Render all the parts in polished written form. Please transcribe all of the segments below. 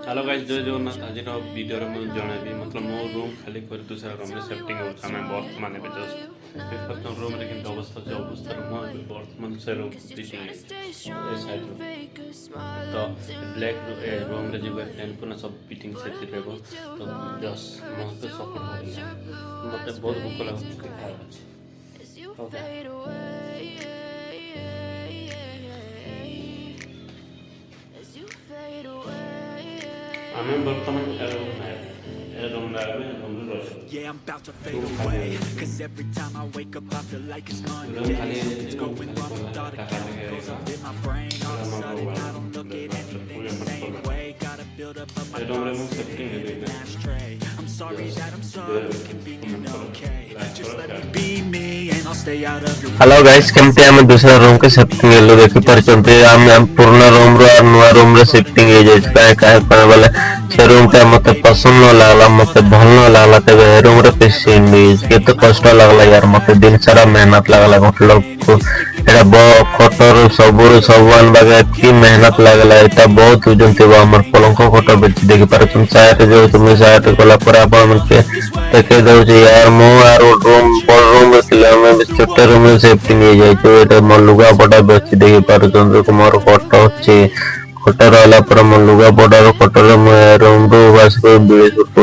Hello guys, जय जगन्नाथ। आज video में जनइबी मतलब मो रूम खाली कर दूसरा रूम में सेटिंग होता है। बर्तमान जस्ट प्रथम रूम रे किंतु अवस्था जो अवस्था मो बर्तमान से रूम फिटिंग ए साइड तो ब्लैक रूम रे जो फैन पुना सब फिटिंग से रहबो तो जस्ट मस्त सपोर्ट हो मते बहुत भूख लागो। আমি বর্তমান Yeah, I'm about to fade away. Cause every time I wake up, I feel like it's Monday. It's going wrong with all the chemicals up in my brain. All of a sudden, I don't look at anything the same way. Gotta build up of my thoughts in an ashtray. I'm sorry that I'm so inconvenient, okay? Just let me be me and I'll stay out of your way. Hello guys, केमती आम दूसरा room के shifting hello देखि परचंते आम पुराना room रो और नया room रे शिफ्टिंग हे जाय काहे काहे पर वाला से रूम पे मते पसंद न लागला मते भल न लागला तबे रूम रे पेशेंट के तो कष्ट लागला यार मते दिन सारा मेहनत लागला मतलब को एटा बो खटर सबन बागे की मेहनत लागला एटा बहुत ओजन थिबा हमर पलंक खटर बेच देखि परचम साइड जो तुम साइड कोला पर आपण मन के देखे दउ जे यार मो आर रूम पर रूम रे में छोटे रूम में सेफ्टी नहीं जाए तो एटा मोर लुगा पटा बेच देखि परचम को मोर खट होची खटर वाला पर मोर लुगा पटा रो खटर रूम रो बस को बिले सुट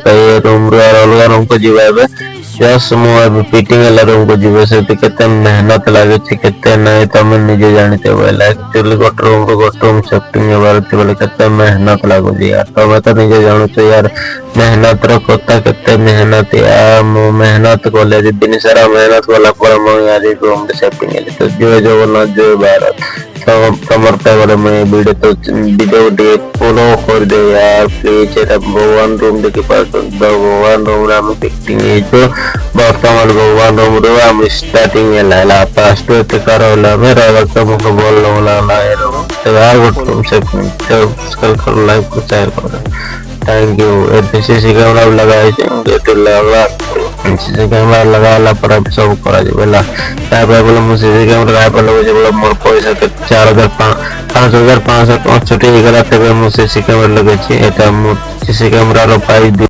ये रूम रो अलग रूम को जीवाबे जस मो अब फिटिंग वाला रूम को जीवे से केते मेहनत लागे छी केते नहीं तमे निजे जानते बोला एक्चुअली गोट रूम शिफ्टिंग हेबार थी बोले केते मेहनत लागो जी यार तमे तो निजे जानो छ यार मेहनत रो कथा केते मेहनत यार मो मेहनत कोले दिन सारा मेहनत वाला पर मो यार रूम शिफ्टिंग हेले तो जो जगन्नाथ जो भारत समर्थ में वीडियो तो वीडियो दे फॉलो कर दे यार प्लीज एटा भगवान रूम देखि पास भगवान रूम रा फिटिंग है जो वर्तमान भगवान रूम रो हम स्टार्टिंग में लाला पास्ट पे करला मेरा वक्त मुको बोल ला तो यार रूम से कल कर लाइव को शेयर करो। Thank you. सीसी कैमरा लगाए जे तो लगा सीसी कैमरा लगाला पर सब करा जे बेला काय बोले मु सीसी कैमरा काय बोले जे बोले मोर पैसा के 4500 छोटी गला तबे मु सीसी कैमरा लगे छी एटा मु सीसी कैमरा रो पाई